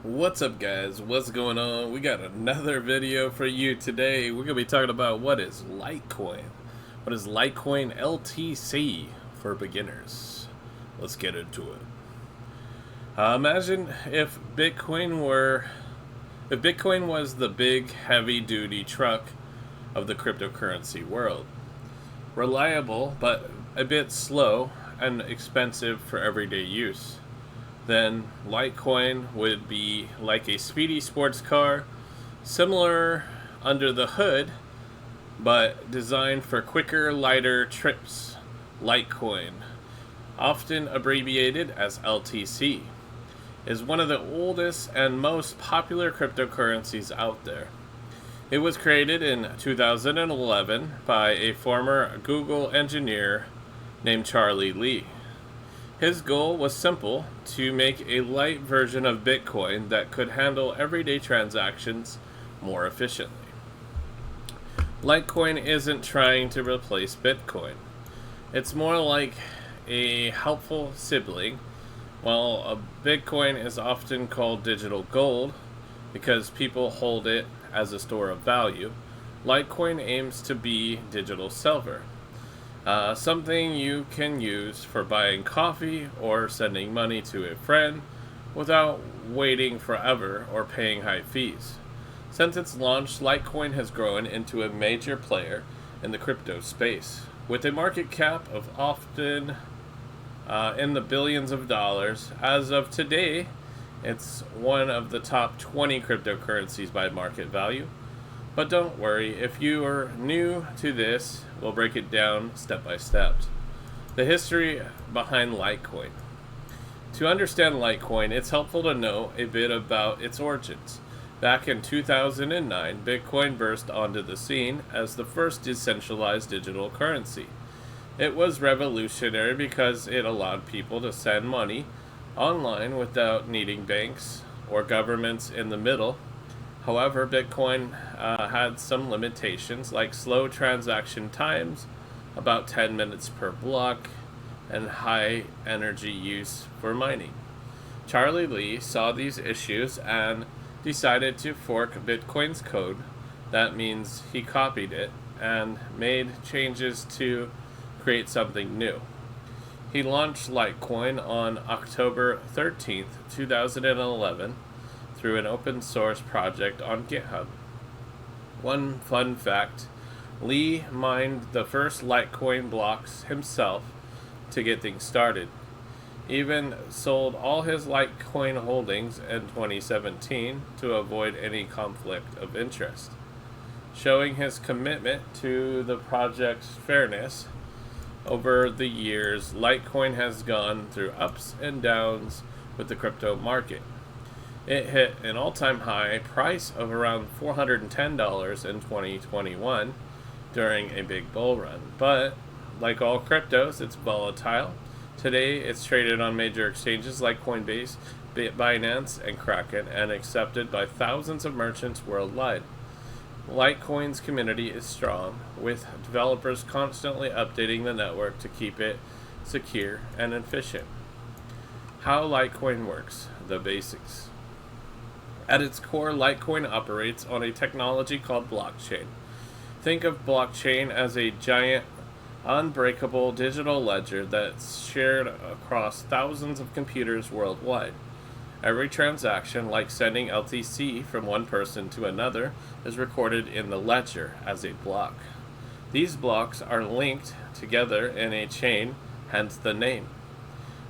What's up, guys? What's going on? We got another video for you today. We're going to be talking about what is Litecoin. What is Litecoin LTC for beginners? Let's get into it. Imagine if Bitcoin was the big heavy-duty truck of the cryptocurrency world. Reliable, but a bit slow and expensive for everyday use. Then Litecoin would be like a speedy sports car, similar under the hood, but designed for quicker, lighter trips. Litecoin, often abbreviated as LTC, is one of the oldest and most popular cryptocurrencies out there. It was created in 2011 by a former Google engineer named Charlie Lee. His goal was simple: to make a light version of Bitcoin that could handle everyday transactions more efficiently. Litecoin isn't trying to replace Bitcoin. It's more like a helpful sibling. While a Bitcoin is often called digital gold because people hold it as a store of value, Litecoin aims to be digital silver. Something you can use for buying coffee or sending money to a friend without waiting forever or paying high fees. Since its launch, Litecoin has grown into a major player in the crypto space, with a market cap of often in the billions of dollars. As of today, it's one of the top 20 cryptocurrencies by market value. But don't worry, if you are new to this, we'll break it down step by step. The history behind Litecoin. To understand Litecoin, it's helpful to know a bit about its origins. Back in 2009, Bitcoin burst onto the scene as the first decentralized digital currency. It was revolutionary because it allowed people to send money online without needing banks or governments in the middle. However, Bitcoin had some limitations, like slow transaction times, about 10 minutes per block, and high energy use for mining. Charlie Lee saw these issues and decided to fork Bitcoin's code. That means he copied it and made changes to create something new. He launched Litecoin on October 13th, 2011, through an open source project on GitHub. One fun fact: Lee mined the first Litecoin blocks himself to get things started. Even sold all his Litecoin holdings in 2017 to avoid any conflict of interest. Showing his commitment to the project's fairness, over the years, Litecoin has gone through ups and downs with the crypto market. It hit an all-time high price of around $410 in 2021 during a big bull run. But like all cryptos, it's volatile. Today, it's traded on major exchanges like Coinbase, Binance, and Kraken, and accepted by thousands of merchants worldwide. Litecoin's community is strong, with developers constantly updating the network to keep it secure and efficient. How Litecoin works: the basics. At its core, Litecoin operates on a technology called blockchain. Think of blockchain as a giant, unbreakable digital ledger that's shared across thousands of computers worldwide. Every transaction, like sending LTC from one person to another, is recorded in the ledger as a block. These blocks are linked together in a chain, hence the name.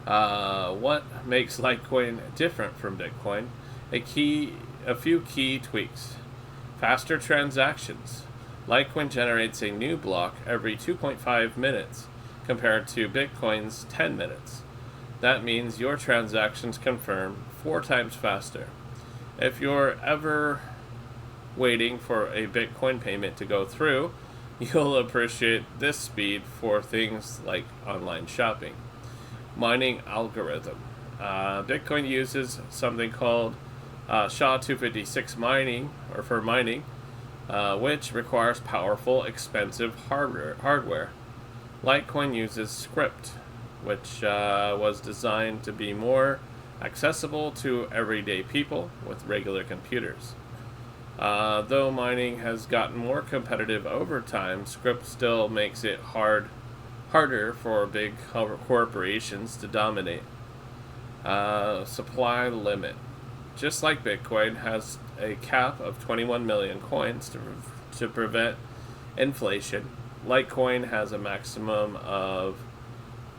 What makes Litecoin different from Bitcoin? A few key tweaks. Faster transactions. Litecoin generates a new block every 2.5 minutes, compared to Bitcoin's 10 minutes. That means your transactions confirm 4 times faster. If you're ever waiting for a Bitcoin payment to go through, you'll appreciate this speed for things like online shopping. Mining algorithm. Bitcoin uses something called SHA-256 mining, which requires powerful, expensive hardware. Litecoin uses Script, which was designed to be more accessible to everyday people with regular computers. Though mining has gotten more competitive over time, script still makes it harder for big corporations to dominate. Supply limit. Just like Bitcoin has a cap of 21 million coins to prevent inflation, Litecoin has a maximum of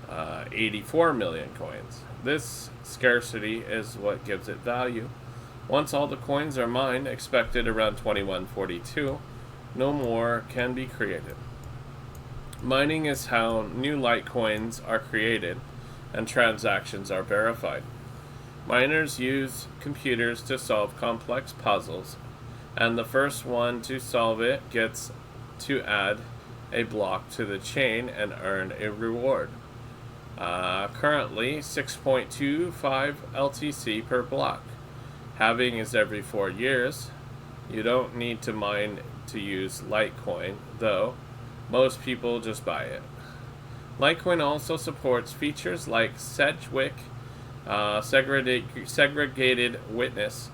84 million coins. This scarcity is what gives it value. Once all the coins are mined, expected around 2142, no more can be created. Mining is how new Litecoins are created and transactions are verified. Miners use computers to solve complex puzzles, and the first one to solve it gets to add a block to the chain and earn a reward. Currently 6.25 LTC per block. Halving is every 4 years. You don't need to mine to use Litecoin, though most people just buy it. Litecoin also supports features like Sedgwick segregated witness,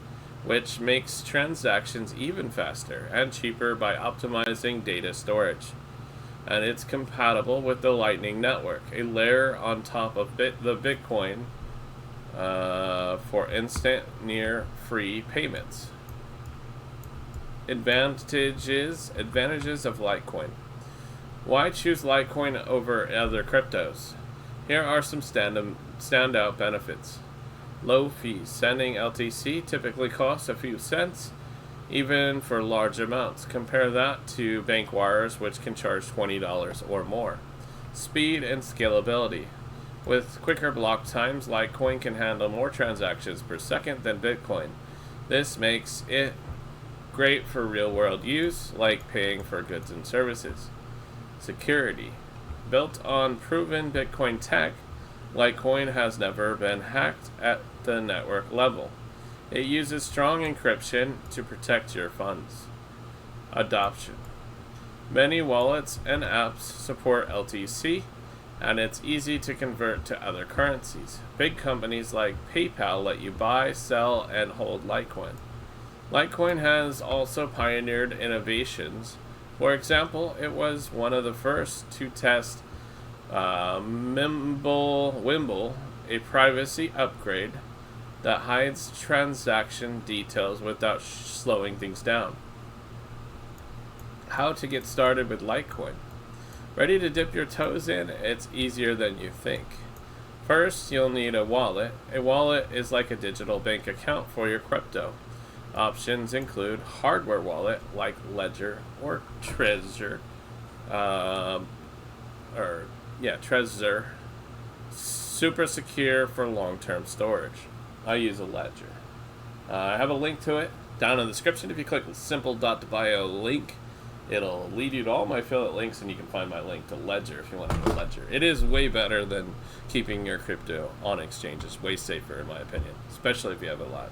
which makes transactions even faster and cheaper by optimizing data storage. And it's compatible with the Lightning Network, a layer on top of the Bitcoin for instant, near-free payments. Advantages of Litecoin. Why choose Litecoin over other cryptos? Here are some standout benefits. Low fees. Sending LTC typically costs a few cents, even for large amounts. Compare that to bank wires, which can charge $20 or more. Speed and scalability. With quicker block times, Litecoin can handle more transactions per second than Bitcoin. This makes it great for real-world use, like paying for goods and services. Security. Built on proven Bitcoin tech, Litecoin has never been hacked at the network level. It uses strong encryption to protect your funds. Adoption. Many wallets and apps support LTC, and it's easy to convert to other currencies. Big companies like PayPal let you buy, sell, and hold Litecoin. Litecoin has also pioneered innovations. For example, it was one of the first to test Wimble, a privacy upgrade that hides transaction details without slowing things down. How to get started with Litecoin. Ready to dip your toes in? It's easier than you think. First, you'll need a wallet. A wallet is like a digital bank account for your crypto. Options include hardware wallet like Ledger or Trezor. Trezor. Super secure for long-term storage. I use a Ledger. I have a link to it down in the description. If you click the simple.bio link, it'll lead you to all my affiliate links, and you can find my link to Ledger if you want to go to Ledger. It is way better than keeping your crypto on exchanges. Way safer, in my opinion, especially if you have a lot.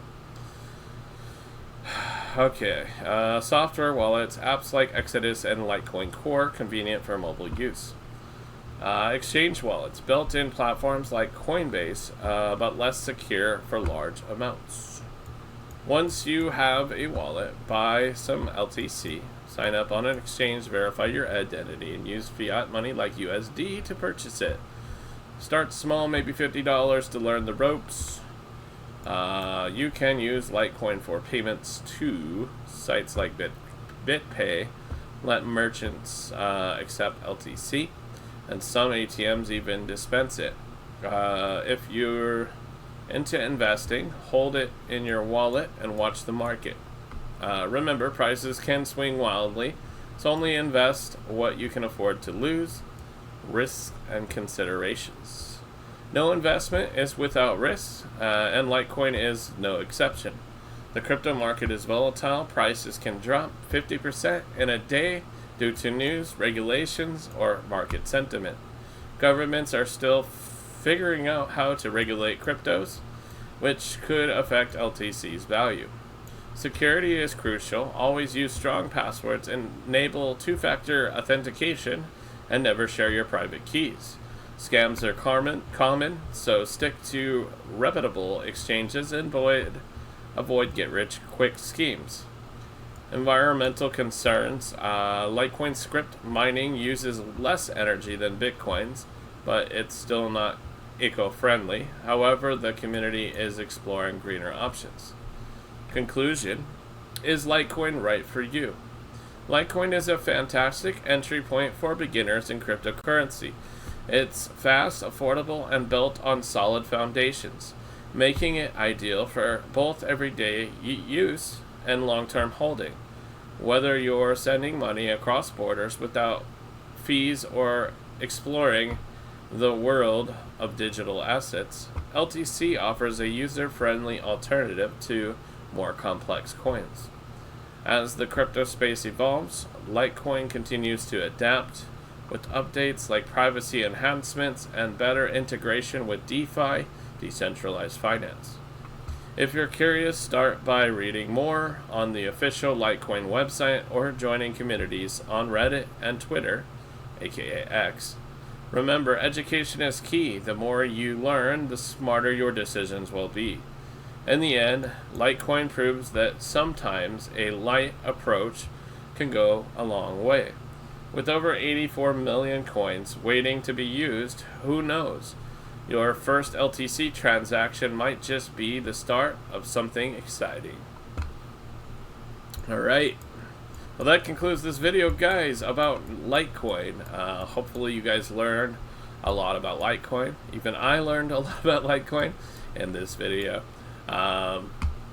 Okay, software wallets, apps like Exodus and Litecoin Core, convenient for mobile use. Exchange wallets, built-in platforms like Coinbase, but less secure for large amounts. Once you have a wallet, buy some LTC, sign up on an exchange, verify your identity, and use fiat money like USD to purchase it. Start small, maybe $50 to learn the ropes. You can use Litecoin for payments to sites like BitPay, let merchants accept LTC, and some ATMs even dispense it. If you're into investing, hold it in your wallet and watch the market. Remember, prices can swing wildly, so only invest what you can afford to lose. Risks and considerations. No investment is without risks, and Litecoin is no exception. The crypto market is volatile. Prices can drop 50% in a day due to news, regulations, or market sentiment. Governments are still figuring out how to regulate cryptos, which could affect LTC's value. Security is crucial. Always use strong passwords, enable two-factor authentication, and never share your private keys. Scams are common, so stick to reputable exchanges and avoid get-rich-quick schemes. Environmental concerns. Litecoin script mining uses less energy than Bitcoin's, but it's still not eco-friendly. However, the community is exploring greener options. Conclusion. Is Litecoin right for you? Litecoin is a fantastic entry point for beginners in cryptocurrency. It's fast, affordable, and built on solid foundations, making it ideal for both everyday use and long-term holding. Whether you're sending money across borders without fees or exploring the world of digital assets, LTC offers a user-friendly alternative to more complex coins. As the crypto space evolves, Litecoin continues to adapt with updates like privacy enhancements and better integration with DeFi, decentralized finance. If you're curious, start by reading more on the official Litecoin website or joining communities on Reddit and Twitter, aka X. Remember, education is key. The more you learn, the smarter your decisions will be. In the end, Litecoin proves that sometimes a light approach can go a long way. With over 84 million coins waiting to be used, who knows? Your first LTC transaction might just be the start of something exciting. Alright, well that concludes this video, guys, about Litecoin. Hopefully you guys learned a lot about Litecoin. Even I learned a lot about Litecoin in this video.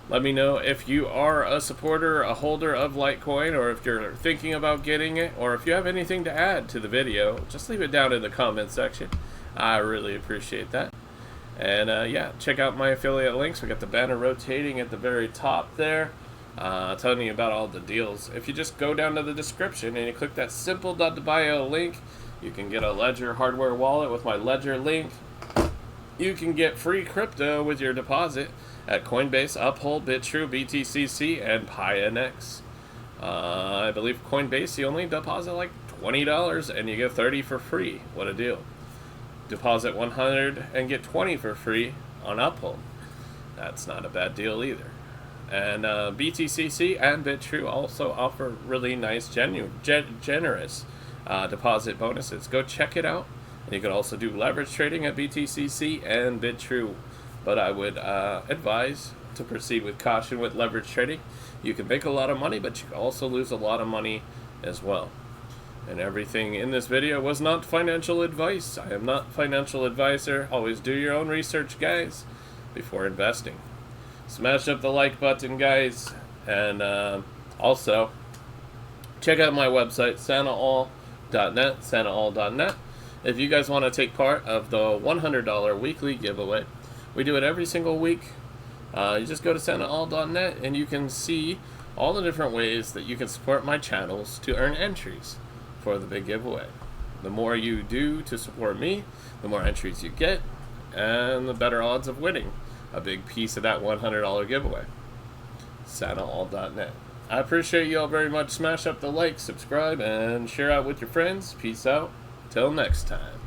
Let me know if you are a supporter, a holder of Litecoin, or if you're thinking about getting it, or if you have anything to add to the video, just leave it down in the comment section. I really appreciate that. And yeah, check out my affiliate links. We got the banner rotating at the very top there, telling you about all the deals. If you just go down to the description and you click that simple.bio link, you can get a Ledger hardware wallet with my Ledger link. You can get free crypto with your deposit at Coinbase, Uphold, BitTrue, BTCC, and Pionex. I believe Coinbase, you only deposit like $20 and you get 30 for free. What a deal. Deposit 100 and get 20 for free on Uphold. That's not a bad deal either. And BTCC and BitTrue also offer really nice, generous deposit bonuses. Go check it out. And you can also do leverage trading at BTCC and BitTrue. But I would advise to proceed with caution with leverage trading. You can make a lot of money, but you can also lose a lot of money as well. And everything in this video was not financial advice. I am not a financial advisor. Always do your own research, guys, before investing. Smash up the like button, guys. And also, check out my website, santaall.net, santaall.net. If you guys want to take part of the $100 weekly giveaway, we do it every single week. You just go to santaall.net and you can see all the different ways that you can support my channels to earn entries for the big giveaway. The more you do to support me, the more entries you get, and the better odds of winning a big piece of that $100 giveaway. santaall.net. I appreciate you all very much. Smash up the like, subscribe, and share out with your friends. Peace out. Till next time.